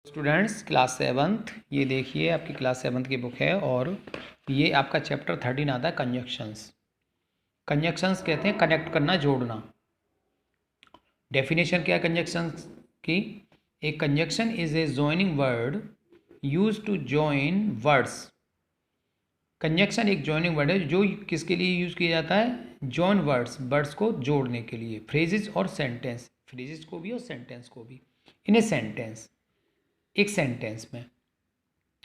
Students class seventh, ये देखिए आपकी क्लास सेवन्थ की बुक है और ये आपका चैप्टर 13 आता है कंजक्शंस। कंजक्शंस कहते हैं कनेक्ट करना, जोड़ना। डेफिनेशन क्या है कंजक्शंस की? A conjunction is a joining word use to join words. Conjunction एक जॉइनिंग वर्ड है जो किसके लिए यूज़ किया जाता है? जॉइन वर्ड्स, वर्ड्स को जोड़ने के लिए। फ्रेजेस और सेंटेंस, फ्रेजेस को भी और सेंटेंस को भी। इन ए सेंटेंस, एक सेंटेंस में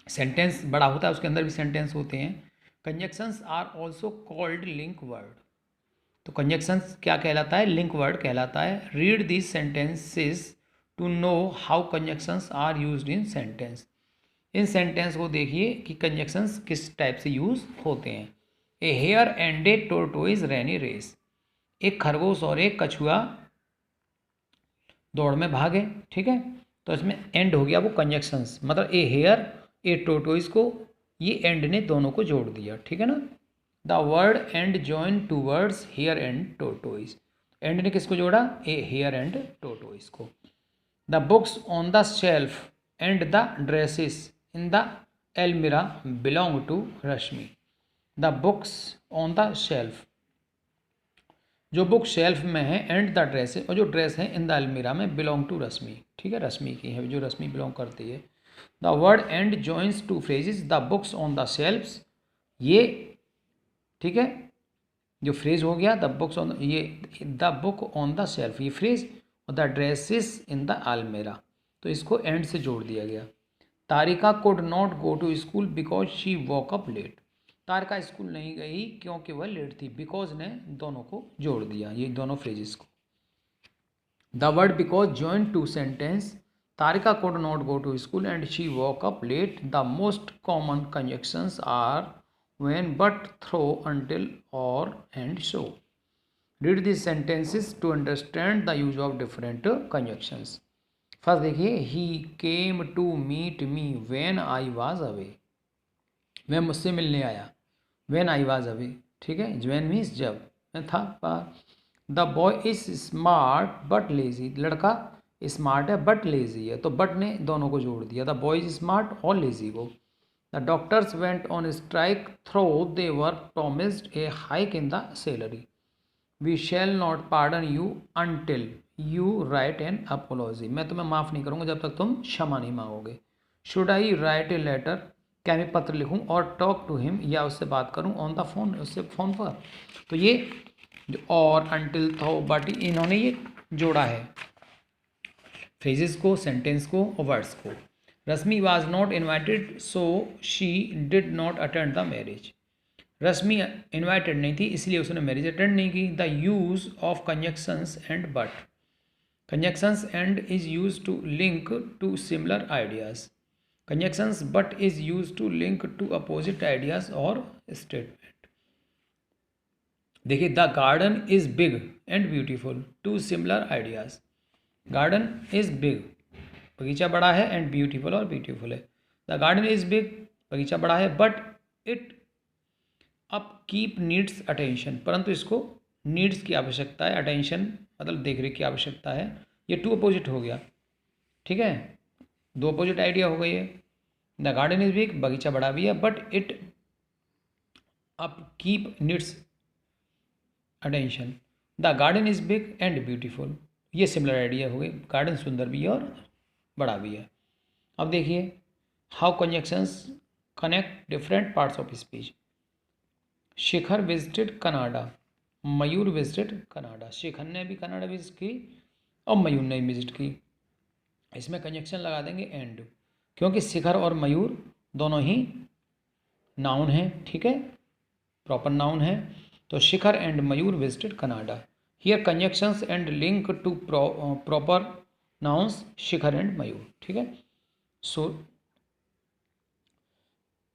सेंटेंस बड़ा होता है, उसके अंदर भी सेंटेंस होते हैं। Conjunctions are also called link word. तो कंजक्शंस क्या कहलाता है? लिंक वर्ड कहलाता है। Read this sentences to know how conjunctions are used in sentence. इन सेंटेंस को देखिए कि कंजक्शंस किस टाइप से यूज होते हैं। A hare and a tortoise ran a race. एक खरगोश और एक कछुआ दौड़ में भागे, ठीक है। तो इसमें एंड हो गया वो कंजक्शंस, मतलब ए हेयर ए टोरटोइज को ये एंड ने दोनों को जोड़ दिया, ठीक है ना। The word and join two words hare and tortoise. And ने किसको जोड़ा? ए हेयर एंड टोरटोइज को। The books on the shelf and the dresses in the almirah belong to Rashmi. The books on the shelf, जो book shelf में है, and the dress, और जो dress है इन द अलमीरा में, बिलोंग टू रश्मि, ठीक है, रश्मि की है, जो रश्मि बिलोंग करती है। The word and joins two phrases, the books on the shelves, ये ठीक है, जो फ्रेज हो गया द बुक्स ऑन, ये the book on the shelf ये फ्रेज, और the dresses in the almirah, तो इसको एंड से जोड़ दिया गया। Tarika could not go to school because she woke up late. Tarika school नहीं गई क्योंकि वह लेट थी। बिकॉज ने दोनों को जोड़ दिया, ये दोनों फ्रेजेस को। The word because join two sentence, Tarika could not go to school and she woke up late. The most common conjunctions are when, but, through, until, or, and, so. Read these sentences to understand the use of different conjunctions. First देखिए, he came to meet me when I was away. वह मुझसे मिलने आया, when I was away, ठीक है। when means जब मैं था बाहर। The boy is smart but lazy. लड़का स्मार्ट है बट लेजी है, तो बट ने दोनों को जोड़ दिया, द बॉय इज स्मार्ट और लेजी को। The doctors went on strike though they were promised a hike in the salary. We shall not pardon you until you write an apology. मैं तुम्हें माफ़ नहीं करूँगा जब तक तुम क्षमा नहीं मांगोगे। Should I write a letter? क्या मैं पत्र लिखूँ? और talk to him, या उससे बात करूँ on the phone, उससे फ़ोन पर। तो ये जो और until though but इन्होंने ये जोड़ा है फ्रेजेस को, सेंटेंस को और वर्ड्स को। Rashmi was not invited so she did not attend the marriage. Rashmi invited नहीं थी इसलिए उसने मैरिज अटेंड नहीं की। The use of conjunctions and but. Conjunctions and is use to link two similar ideas. Conjunctions but is use to link two opposite ideas और statement. देखिए, the garden is big and beautiful, two similar ideas. Garden is big, बगीचा बड़ा है, and beautiful और beautiful है। The garden is big, बगीचा बड़ा है, but it up keep needs attention, परंतु इसको नीड्स की आवश्यकता है, अटेंशन मतलब देख रेख की आवश्यकता है। ये टू अपोजिट हो गया, ठीक है, दो अपोजिट आइडिया हो गई है। द गार्डन इज बिग, बगीचा बड़ा भी है, but it up keep needs attention. The garden is big and beautiful, ये सिमिलर आइडिया हो गए, गार्डन सुंदर भी है और बड़ा भी है। अब देखिए, how conjunctions connect different parts of speech. Shikhar visited Canada, Mayur visited Canada. Shikhar ने भी कनाडा विजिट की और मयूर ने भी विजिट की। इसमें कंजक्शन लगा देंगे एंड, क्योंकि शिखर और मयूर दोनों ही नाउन हैं, ठीक है, प्रॉपर नाउन है। तो Shikhar and Mayur visited Canada. Here conjunctions and link two proper nouns Shikhar and Mayur, ठीक है। सो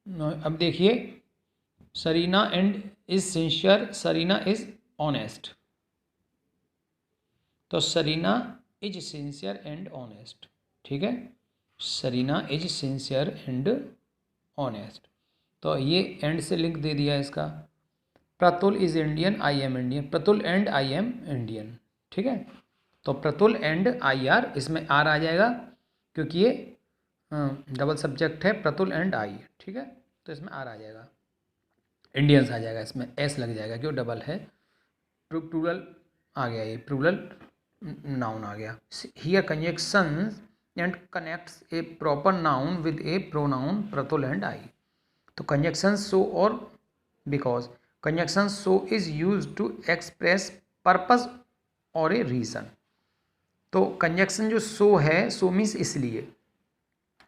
अब देखिए, Sarina and is sincere, Sarina is honest. तो Sarina is sincere and honest, ठीक है, Sarina is sincere and honest. तो ये एंड से लिंक दे दिया इसका। Pratul is Indian, I am Indian, Pratul and I am Indian, ठीक है। तो प्रतुल एंड आई आर, इसमें आर आ जाएगा क्योंकि ये डबल सब्जेक्ट है प्रतुल एंड आई, ठीक है, तो इसमें आर आ जाएगा, इंडियंस आ जाएगा, इसमें एस लग जाएगा क्यों डबल है, प्लूरल आ गया, ये प्लूरल नाउन आ गया। Here conjunction and connects a proper noun with a pronoun Pratul and I. तो कंजक्शन सो और because, conjunction so is use to express purpose और ए रीज़न। तो कंजक्शन जो सो है, सो मीन्स इसलिए,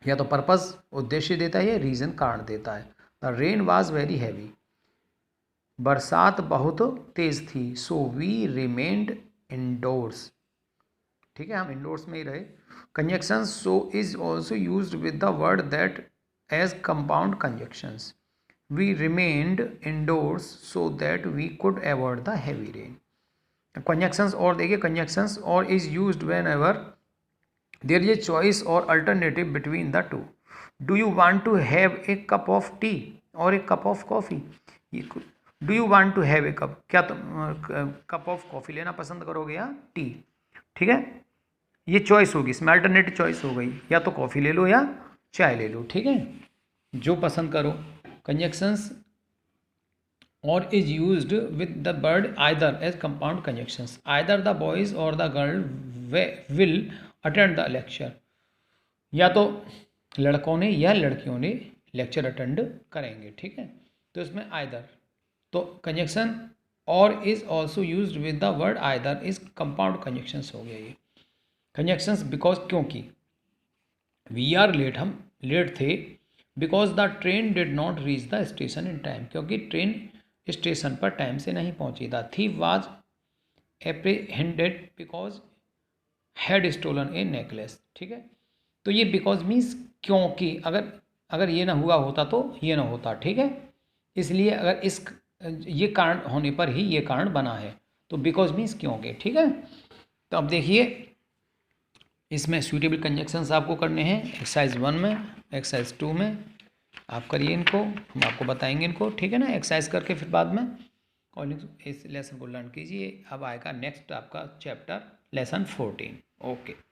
या तो पर्पस उद्देश्य देता है या रीज़न कारण देता है। The rain was very heavy, बरसात बहुत तेज थी, सो वी रिमेन्ड इंडोर्स, ठीक है, हम इंडोर्स में ही रहे। Conjunction so is also use with the word that as compound conjunctions, we remained indoors so that we could avoid the heavy rain. Conjunctions or देखिए, conjunctions or is used whenever there is a choice or alternative between the two. Do you want to have a cup of tea or a cup of coffee. Do you want to have a cup, क्या तुम cup of coffee लेना पसंद करोगे या T, ठीक है, ये choice होगी, इसमें अल्टरनेटिव चॉइस हो गई, या तो कॉफ़ी ले लो या चाय ले लो, ठीक है, जो पसंद करो। Conjunctions or is used with the word either as compound conjunctions, either the boys or the girl will attend the lecture, या तो लड़कों ने या लड़कियों ने लेक्चर अटेंड करेंगे, ठीक है, तो इसमें आइदर। तो conjunction or is also used with the word either is compound conjunctions हो गया ये। कंजक्शंस बिकॉज, क्योंकि, वी आर लेट, हम लेट थे, because the train did not reach the station in time, क्योंकि ट्रेन स्टेशन पर time से नहीं पहुंची। The thief was apprehended because had stolen a necklace, ठीक है, तो ये बिकॉज मीन्स क्योंकि, अगर ये ना हुआ होता तो ये ना होता, ठीक है, इसलिए अगर इस ये कारण होने पर ही ये कारण बना है, तो बिकॉज मीन्स क्योंकि, ठीक है। तो अब देखिए इसमें सूटेबल कंजक्शंस आपको करने हैं एक्सरसाइज 1 में, एक्सरसाइज 2 में, आप करिए इनको, हम आपको बताएंगे इनको, ठीक है ना, एक्सरसाइज करके फिर बाद में और इस लेसन को लर्न कीजिए। अब आएगा नेक्स्ट आपका चैप्टर लेसन 14। ओके।